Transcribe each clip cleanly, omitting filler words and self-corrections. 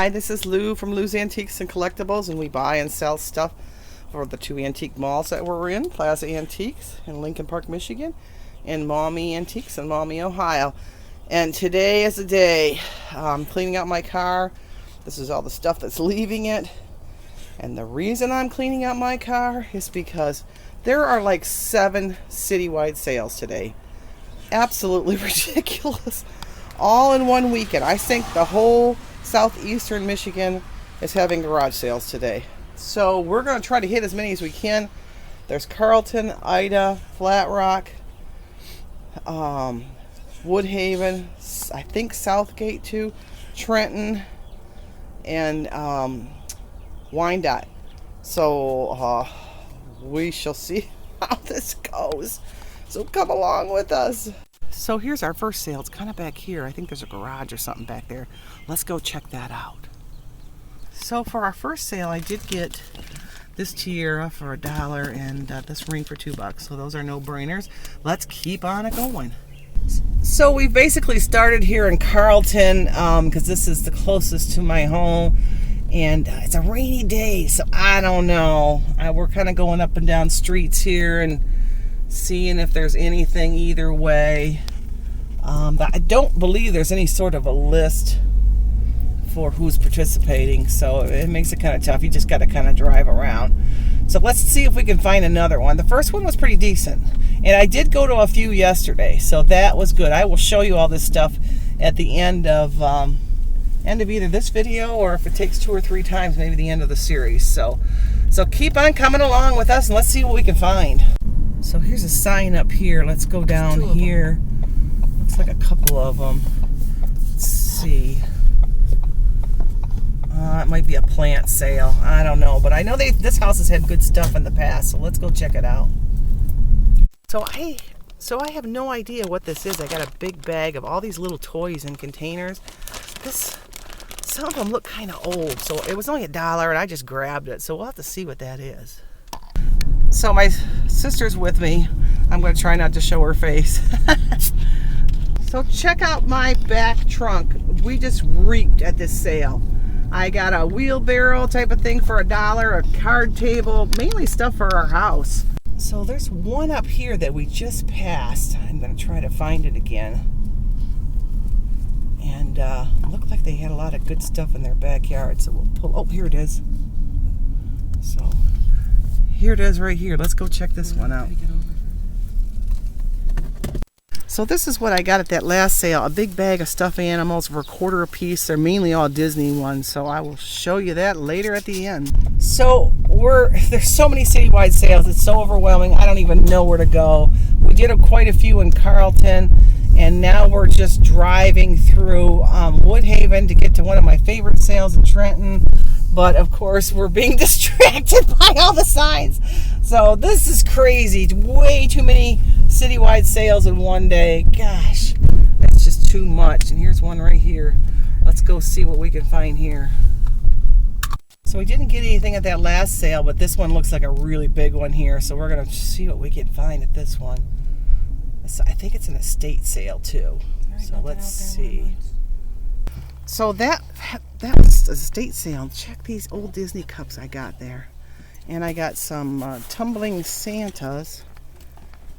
Hi, this is Lou from Lou's Antiques and Collectibles, and we buy and sell stuff for the two antique malls that we're in, Plaza Antiques in Lincoln Park, Michigan, and Maumee Antiques in Maumee, Ohio. And today is the day. I'm cleaning out my car. This is all the stuff that's leaving it. And the reason I'm cleaning out my car is because there are like 7 citywide sales today. Absolutely ridiculous. All in one weekend. I think the whole southeastern Michigan is having garage sales today. So we're going to try to hit as many as we can. There's Carlton, Ida, Flat Rock, Woodhaven, I think Southgate too, Trenton, and Wyandotte. So we shall see how this goes. So come along with us. So here's our first sale. It's kind of back here. I think there's a garage or something back there. Let's go check that out. So for our first sale, I did get this tiara for $1 and this ring for $2. So those are no-brainers. Let's keep on it going. So we basically started here in Carlton because this is the closest to my home. And it's a rainy day, so I don't know. We're kind of going up and down streets here and seeing if there's anything either way. I don't believe there's any sort of a list for who's participating, so it makes it kind of tough. You just got to kind of drive around. So let's see if we can find another one. The first one was pretty decent, and I did go to a few yesterday, so that was good. I will show you all this stuff at the end of either this video, or if it takes 2 or 3 times, maybe the end of the series. So keep on coming along with us and let's see what we can find. So here's a sign up here. Let's go down here. Looks like a couple of them. Let's see. It might be a plant sale. I don't know, but I know this house has had good stuff in the past. So let's go check it out. So I have no idea what this is. I got a big bag of all these little toys in containers. Some of them look kind of old, so it was only $1 and I just grabbed it. So we'll have to see what that is. So my sister's with me. I'm going to try not to show her face. So check out my back trunk. We just reaped at this sale. I got a wheelbarrow type of thing for $1, a card table, mainly stuff for our house. So there's one up here that we just passed. I'm going to try to find it again. And looked like they had a lot of good stuff in their backyard. So we'll pull, oh, here it is. So here it is right here. Let's go check this one out. So this is what I got at that last sale. A big bag of stuffed animals for $1 a piece. They're mainly all Disney ones. So I will show you that later at the end. So there's so many citywide sales. It's so overwhelming. I don't even know where to go. We did quite a few in Carlton. And now we're just driving through Woodhaven to get to one of my favorite sales in Trenton. But of course, we're being distracted by all the signs. So this is crazy. Way too many citywide sales in one day. Gosh, that's just too much. And here's one right here. Let's go see what we can find here. So we didn't get anything at that last sale, but this one looks like a really big one here. So we're going to see what we can find at this one. I think it's an estate sale too. So let's see. So that was a estate sale. Check these old Disney cups I got there. And I got some tumbling Santas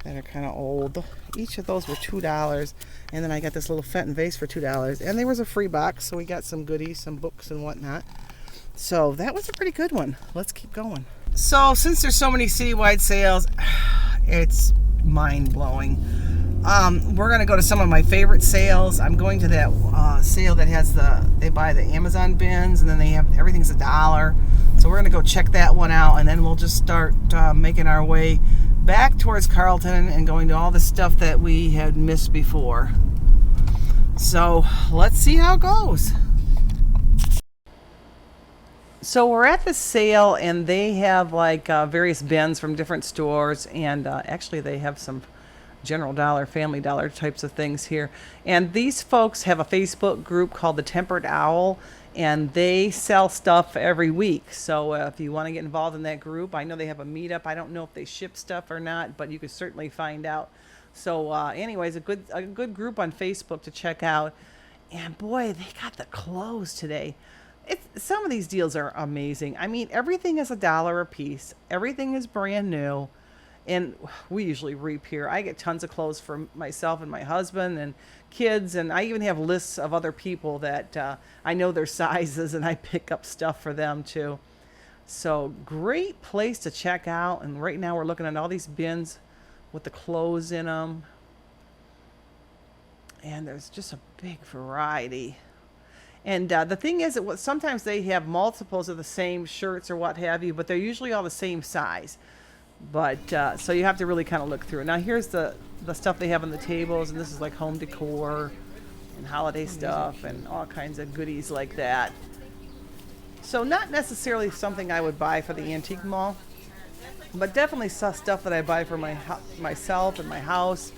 that are kind of old. Each of those were $2. And then I got this little Fenton vase for $2. And there was a free box, so we got some goodies, some books and whatnot. So that was a pretty good one. Let's keep going. So since there's so many citywide sales, it's mind-blowing. We're going to go to some of my favorite sales. I'm going to that sale that has they buy the Amazon bins, and then they have everything's $1. So we're going to go check that one out, and then we'll just start making our way back towards Carlton and going to all the stuff that we had missed before. So let's see how it goes. So we're at the sale, and they have like various bins from different stores, and actually they have some General Dollar, Family Dollar types of things here. And these folks have a Facebook group called the Tempered Owl, and they sell stuff every week. So if you want to get involved in that group, I know they have a meetup. I don't know if they ship stuff or not, but you could certainly find out. So anyways, a good group on Facebook to check out. And boy, they got the clothes today. Some of these deals are amazing. I mean, everything is $1 a piece. Everything is brand new. And we usually reap here. I get tons of clothes for myself and my husband and kids, and I even have lists of other people that I know their sizes, and I pick up stuff for them too. So great place to check out. And right now we're looking at all these bins with the clothes in them, and there's just a big variety. And the thing is that sometimes they have multiples of the same shirts or what have you, but they're usually all the same size. But so you have to really kind of look through it. Now here's the stuff they have on the tables, and this is like home decor and holiday stuff and all kinds of goodies like that. So not necessarily something I would buy for the antique mall, but definitely stuff that I buy for myself and my house.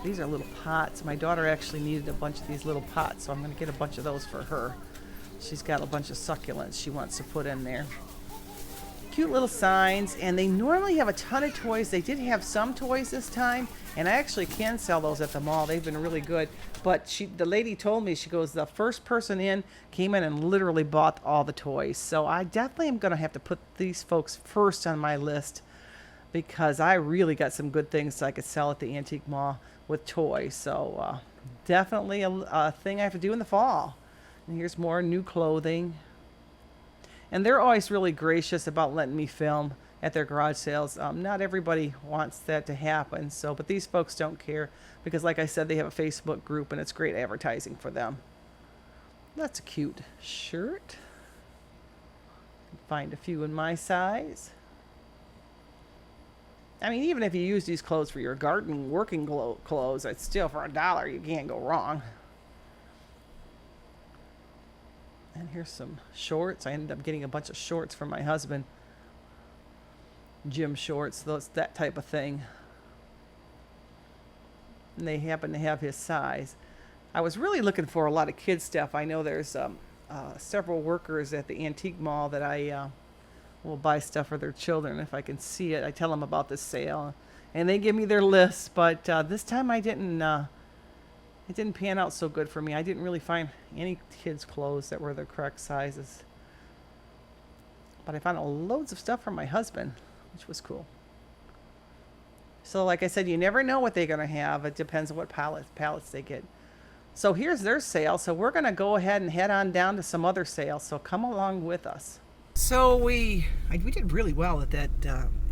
These are little pots. My daughter actually needed a bunch of these little pots, so I'm going to get a bunch of those for her. She's got a bunch of succulents she wants to put in there. Cute little signs, and they normally have a ton of toys. They did have some toys this time, and I actually can sell those at the mall. They've been really good. But the lady told me, she goes, the first person in came in and literally bought all the toys. So I definitely am going to have to put these folks first on my list, because I really got some good things I could sell at the antique mall with toys. So definitely a thing I have to do in the fall. And here's more new clothing. And they're always really gracious about letting me film at their garage sales. Not everybody wants that to happen, but these folks don't care, because like I said, they have a Facebook group and it's great advertising for them. That's a cute shirt. Find a few in my size. I mean, even if you use these clothes for your garden working clothes, it's still for $1. You can't go wrong. And here's some shorts. I ended up getting a bunch of shorts for my husband. Gym shorts, that type of thing. And they happen to have his size. I was really looking for a lot of kids stuff. I know there's several workers at the antique mall that I will buy stuff for their children if I can see it. I tell them about this sale, and they give me their lists. But this time I didn't. It didn't pan out so good for me. I didn't really find any kids' clothes that were the correct sizes. But I found loads of stuff for my husband, which was cool. So like I said, you never know what they're going to have. It depends on what pallets they get. So here's their sale. So we're going to go ahead and head on down to some other sales. So come along with us. So we did really well at that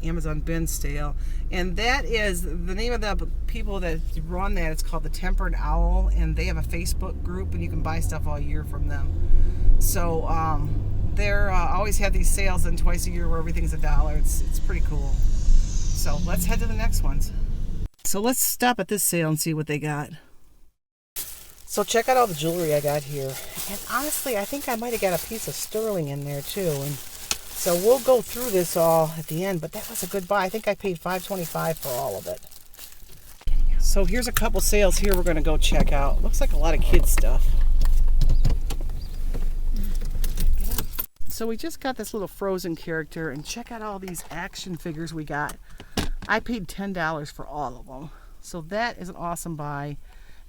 Amazon bin sale, and that is the name of the people that run that. It's called the Tempered Owl, and they have a Facebook group, and you can buy stuff all year from them. So they're always have these sales, and twice a year where everything's $1. It's pretty cool. So let's head to the next ones. So let's stop at this sale and see what they got. So check out all the jewelry I got here. And honestly, I think I might have got a piece of sterling in there too. And so we'll go through this all at the end, but that was a good buy. I think I paid $5.25 for all of it. So here's a couple sales here we're going to go check out. Looks like a lot of kids stuff. So we just got this little Frozen character, and check out all these action figures we got. I paid $10 for all of them. So that is an awesome buy.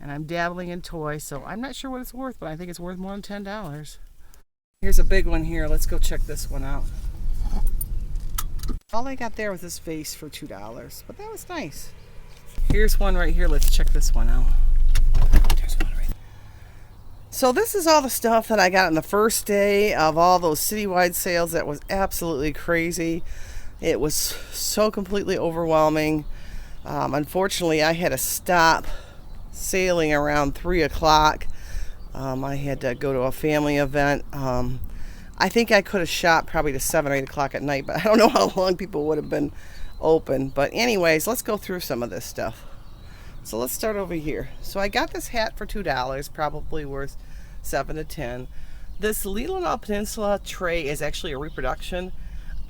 And I'm dabbling in toys, so I'm not sure what it's worth, but I think it's worth more than $10. Here's a big one here. Let's go check this one out. All I got there was this vase for $2, but that was nice. Here's one right here. Let's check this one out. There's one right there. So this is all the stuff that I got on the first day of all those citywide sales. That was absolutely crazy. It was so completely overwhelming. Unfortunately, I had to stop sailing around 3 o'clock. I had to go to a family event. I think I could have shopped probably to 7 or 8 o'clock at night, but I don't know how long people would have been open. But anyways, let's go through some of this stuff. So let's start over here. So I got this hat for $2, probably worth $7 to $10. This Leelanau Peninsula tray is actually a reproduction.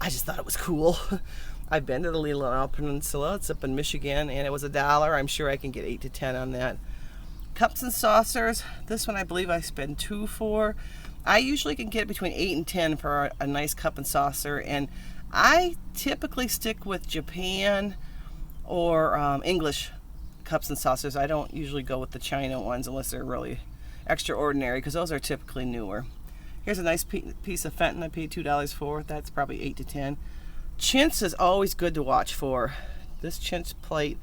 I just thought it was cool. I've been to the Leelanau Peninsula. It's up in Michigan, and it was $1. I'm sure I can get 8 to 10 on that. Cups and saucers. This one I believe I spent $2 for. I usually can get between 8 and 10 for a nice cup and saucer, and I typically stick with Japan or English cups and saucers. I don't usually go with the China ones unless they're really extraordinary, because those are typically newer. Here's a nice piece of Fenton I paid $2 for. That's probably 8 to 10. Chintz is always good to watch for. This chintz plate,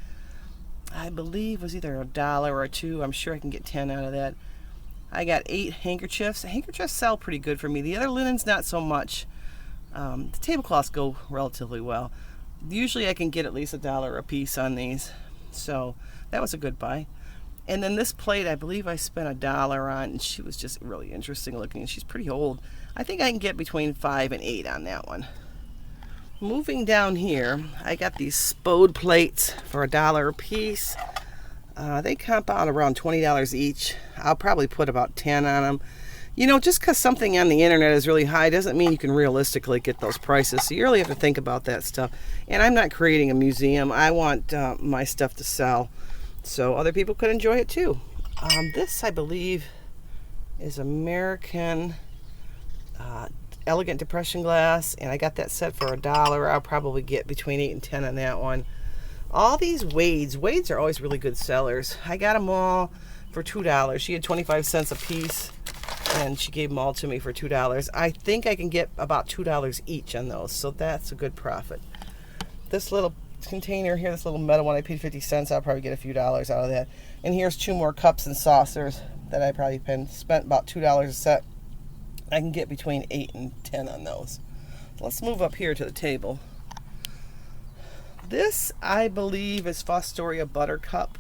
I believe, was either $1 or $2. I'm sure I can get 10 out of that. I got 8 handkerchiefs. Handkerchiefs sell pretty good for me. The other linens, not so much. The tablecloths go relatively well. Usually I can get at least $1 a piece on these. So that was a good buy. And then this plate, I believe I spent $1 on, and she was just really interesting looking. She's pretty old. I think I can get between 5 and 8 on that one. Moving down here, I got these Spode plates for $1 a piece. They comp out around $20 each. I'll probably put about 10 on them. You know, just because something on the internet is really high doesn't mean you can realistically get those prices. So you really have to think about that stuff. And I'm not creating a museum. I want my stuff to sell so other people could enjoy it too. This, I believe, is American Elegant Depression glass, and I got that set for $1. I'll probably get between 8 and 10 on that one. All these Wades are always really good sellers. I got them all for $2. She had 25 cents a piece, and she gave them all to me for $2. I think I can get about $2 each on those, so that's a good profit. This little container here, this little metal one, I paid 50 cents. I'll probably get a few dollars out of that. And here's 2 more cups and saucers that I probably spent about $2 a set. I can get between 8 and 10 on those. Let's move up here to the table. This, I believe, is Fostoria Buttercup.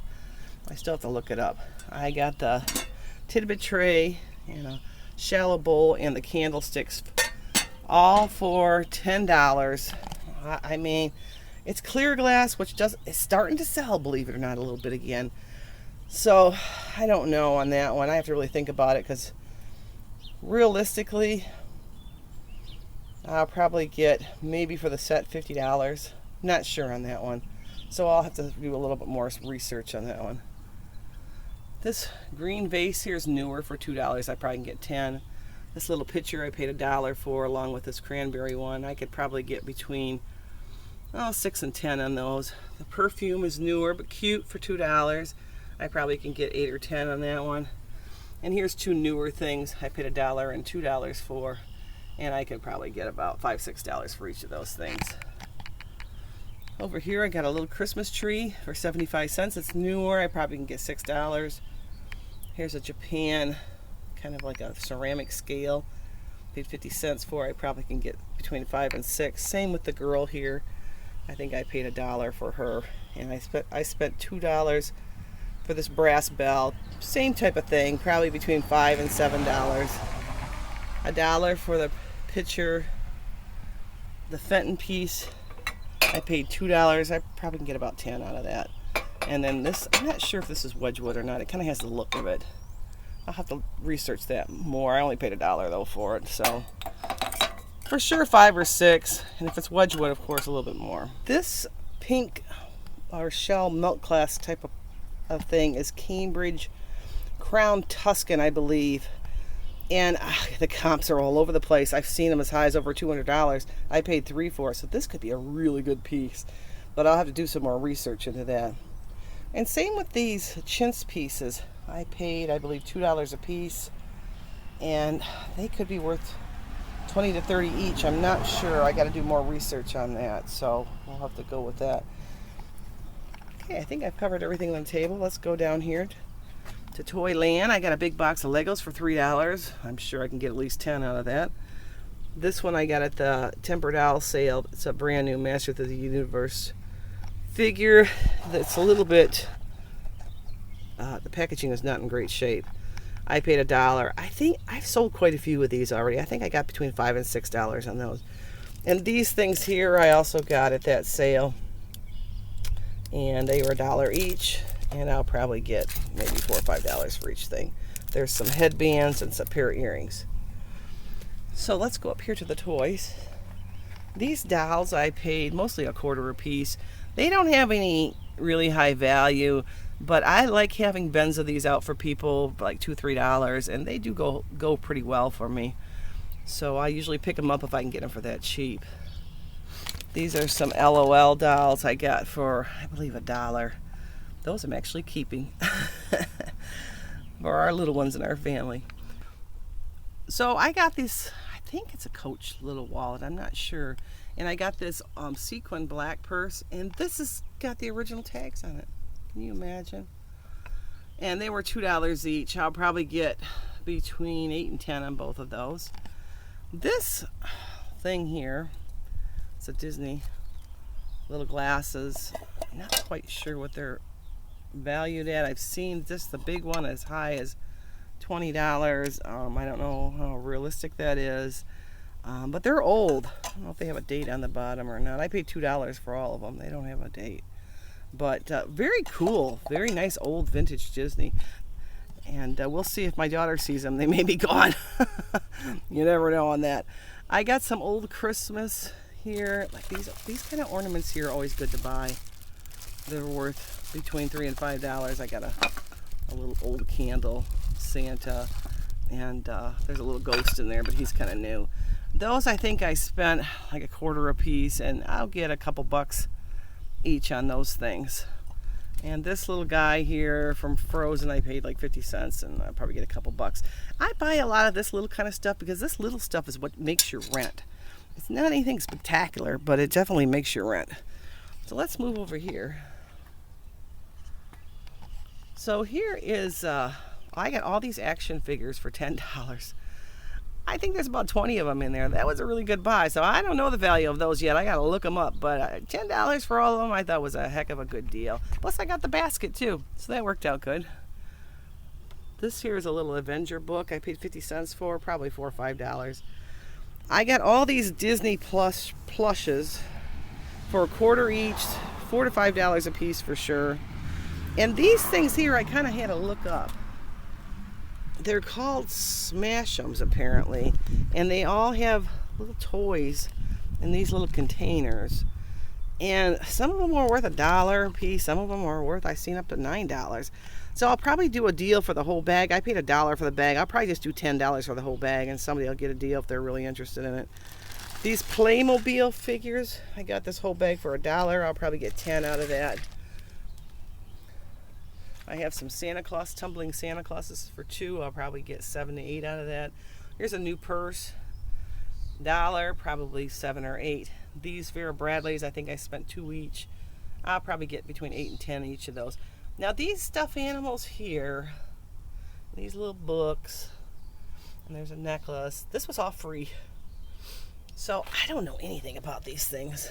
I still have to look it up. I got the tidbit tray and a shallow bowl and the candlesticks, all for $10. I mean, it's clear glass, which it's starting to sell, believe it or not, a little bit again. So I don't know on that one. I have to really think about it, because realistically, I'll probably get, maybe for the set, $50. Not sure on that one. So I'll have to do a little bit more research on that one. This green vase here is newer for $2. I probably can get 10. This little pitcher I paid $1 for, along with this cranberry one. I could probably get between 6 and 10 on those. The perfume is newer but cute for $2. I probably can get 8 or 10 on that one. And here's 2 newer things I paid $1 and $2 for, and I could probably get about $5, $6 for each of those things. Over here I got a little Christmas tree for 75 cents. It's newer. I probably can get $6. Here's a Japan, kind of like a ceramic scale. Paid 50 cents for. I probably can get between 5 and 6. Same with the girl here. I think I paid $1 for her, and I spent $2 for this brass bell. Same type of thing, probably between $5 and $7. $1 for the pitcher. The Fenton piece, I paid $2. I probably can get about 10 out of that. And then this, I'm not sure if this is Wedgwood or not. It kind of has the look of it. I'll have to research that more. I only paid $1 though for it, so for sure 5 or 6. And if it's Wedgwood, of course, a little bit more. This pink or shell milk glass type of thing is Cambridge Crown Tuscan, I believe. And the comps are all over the place. I've seen them as high as over $200. I paid $3 for it, so this could be a really good piece. But I'll have to do some more research into that. And same with these chintz pieces. I paid, I believe, $2 a piece. And they could be worth 20 to 30 each. I'm not sure. I got to do more research on that, so we'll have to go with that. Okay, I think I've covered everything on the table. Let's go down here to Toyland. I got a big box of Legos for $3. I'm sure I can get at least 10 out of that. This one I got at the Tempered Owl sale. It's a brand new Masters of the Universe figure that's a little bit, the packaging is not in great shape. I paid $1. I think I've sold quite a few of these already. I think I got between $5 and $6 on those. And these things here I also got at that sale, and they were $1 each. And I'll probably get maybe $4 or $5 for each thing. There's some headbands and some pair of earrings. So let's go up here to the toys. These dolls I paid mostly $0.25 a piece. They don't have any really high value, but I like having bins of these out for people for like $2, $3, and they do go pretty well for me. So I usually pick them up if I can get them for that cheap. These are some LOL dolls I got for, I believe, $1. Those I'm actually keeping for our little ones in our family. So I got this, I think it's a Coach little wallet, I'm not sure. And I got this sequin black purse, and this has got the original tags on it. Can you imagine? And they were $2 each. I'll probably get between 8 and 10 on both of those. This thing here, it's a Disney little glasses. I'm not quite sure what they're valued at. I've seen just the big one as high as $20. I don't know how realistic that is, but they're old. I don't know if they have a date on the bottom or not. I paid $2 for all of them. They don't have a date, but very cool, very nice old vintage Disney. And we'll see if my daughter sees them. They may be gone. You never know on that. I got some old Christmas here. Like these kind of ornaments here are always good to buy. They're worth between $3 and $5. I got a little old candle Santa, and there's a little ghost in there, but he's kind of new. Those I think I spent like $0.25 a piece, and I'll get a couple bucks each on those things. And this little guy here from Frozen, I paid like 50 cents, and I'll probably get a couple bucks. I buy a lot of this little kind of stuff because this little stuff is what makes your rent. It's not anything spectacular, but it definitely makes your rent. So let's move over here. So here is, I got all these action figures for $10. I think there's about 20 of them in there. That was a really good buy. So I don't know the value of those yet. I got to look them up. But $10 for all of them I thought was a heck of a good deal. Plus I got the basket too. So that worked out good. This here is a little Avenger book. I paid 50 cents for, probably $4 or $5. I got all these Disney Plus plushes for $0.25 each, $4 to $5 a piece for sure. And these things here I kind of had to look up. They're called Smash'ems apparently, and they all have little toys in these little containers. And some of them were worth $1 a piece. Some of them were worth, I've seen, up to $9. So I'll probably do a deal for the whole bag. I paid $1 for the bag. I'll probably just do $10 for the whole bag, and somebody will get a deal if they're really interested in it. These Playmobil figures, I got this whole bag for $1. I'll probably get 10 out of that. I have some Santa Claus, tumbling Santa Clauses for $2. I'll probably get 7 to 8 out of that. Here's a new purse. $1, probably 7 or 8. These Vera Bradleys, I think I spent 2 each. I'll probably get between 8 and 10 each of those. Now these stuffed animals here, these little books, and there's a necklace. This was all free. So I don't know anything about these things.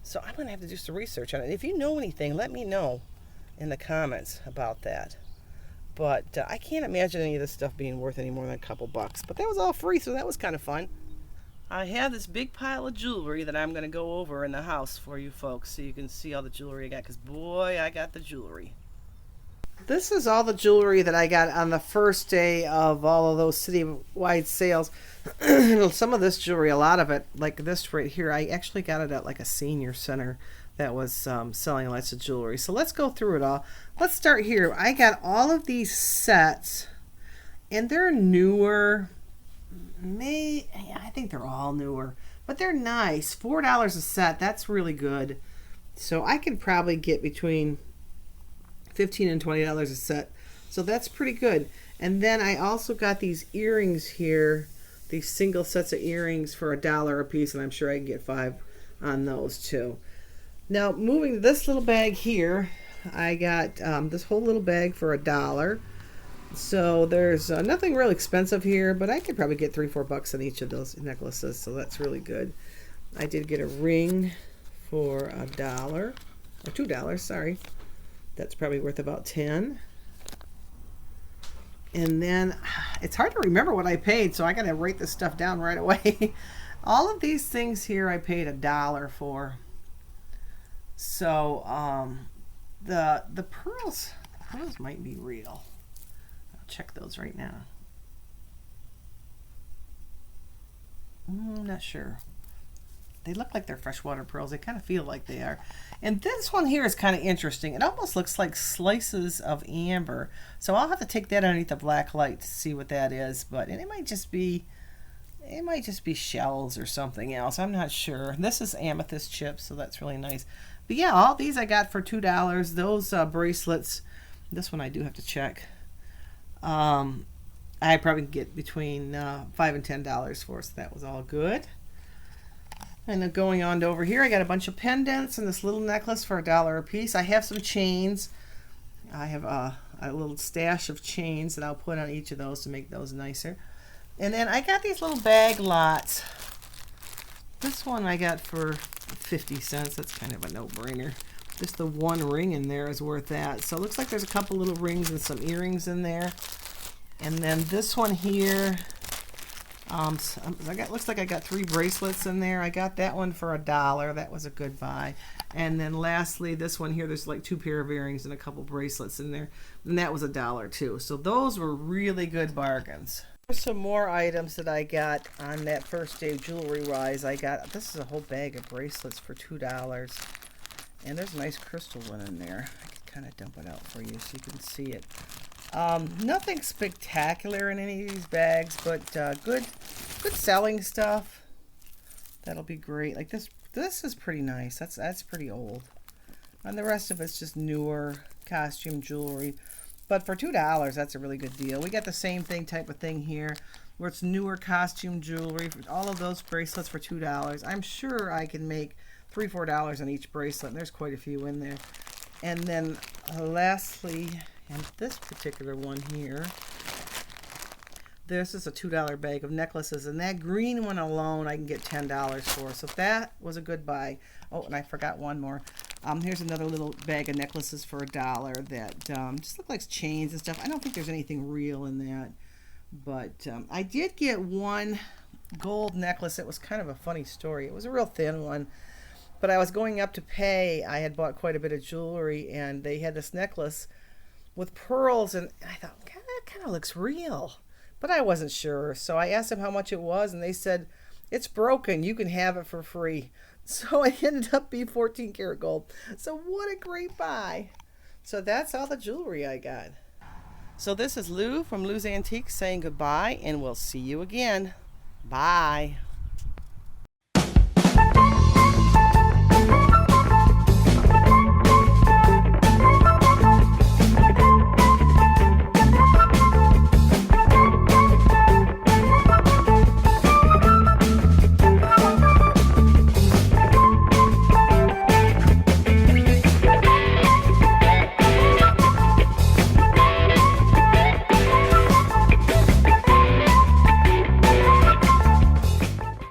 So I'm gonna have to do some research on it. If you know anything, let me know in the comments about that. But I can't imagine any of this stuff being worth any more than a couple bucks. But that was all free, so that was kind of fun. I have this big pile of jewelry that I'm going to go over in the house for you folks so you can see all the jewelry I got, because boy, I got the jewelry. This is all the jewelry that I got on the first day of all of those citywide sales. Some of this jewelry, a lot of it, like this right here, I actually got it at like a senior center that was selling lots of jewelry. So let's go through it all. Let's start here. I got all of these sets, and they're newer. I think they're all newer, but they're nice. $4 a set, that's really good. So I could probably get between $15 and $20 a set. So that's pretty good. And then I also got these earrings here, these single sets of earrings for $1 a piece, and I'm sure I can get 5 on those too. Now, moving to this little bag here, I got this whole little bag for $1. So there's nothing real expensive here, but I could probably get 3 or 4 bucks on each of those necklaces, so that's really good. I did get a ring for $1, or $2, sorry. That's probably worth about 10. And then it's hard to remember what I paid, so I gotta write this stuff down right away. All of these things here I paid $1 for. So the pearls might be real. I'll check those right now. I'm not sure. They look like they're freshwater pearls. They kind of feel like they are. And this one here is kind of interesting. It almost looks like slices of amber. So I'll have to take that underneath the black light to see what that is. But it might just be shells or something else. I'm not sure. This is amethyst chips, so that's really nice. But yeah, all these I got for $2. Those bracelets, this one I do have to check. I probably could get between $5 and $10 for, so that was all good. And then going on to over here, I got a bunch of pendants and this little necklace for $1 a piece. I have some chains. I have a little stash of chains that I'll put on each of those to make those nicer. And then I got these little bag lots. This one I got for 50 cents. That's kind of a no-brainer. Just the one ring in there is worth that. So it looks like there's a couple little rings and some earrings in there. And then this one here, looks like I got 3 bracelets in there. I got that one for $1. That was a good buy. And then lastly, this one here, there's like 2 pair of earrings and a couple bracelets in there. And that was $1 too. So those were really good bargains. There's some more items that I got on that first day jewelry wise. This is a whole bag of bracelets for $2. And there's a nice crystal one in there. I can kind of dump it out for you so you can see it. Nothing spectacular in any of these bags, but good selling stuff. That'll be great. Like this is pretty nice. That's pretty old. And the rest of it's just newer costume jewelry. But for $2, that's a really good deal. We got the same type of thing here, where it's newer costume jewelry. All of those bracelets for $2. I'm sure I can make $3, $4 on each bracelet. And there's quite a few in there. And then lastly, and this particular one here, this is a $2 bag of necklaces, and that green one alone I can get $10 for. So that was a good buy. Oh, and I forgot one more. Here's another little bag of necklaces for $1 that just look like chains and stuff. I don't think there's anything real in that, but I did get one gold necklace. It was kind of a funny story. It was a real thin one, but I was going up to pay. I had bought quite a bit of jewelry, and they had this necklace with pearls, and I thought, God, that kind of looks real, but I wasn't sure. So I asked them how much it was, and they said, it's broken, you can have it for free. So it ended up being 14 karat gold. So what a great buy. So that's all the jewelry I got. So this is Lou from Lou's Antiques saying goodbye, and we'll see you again. Bye.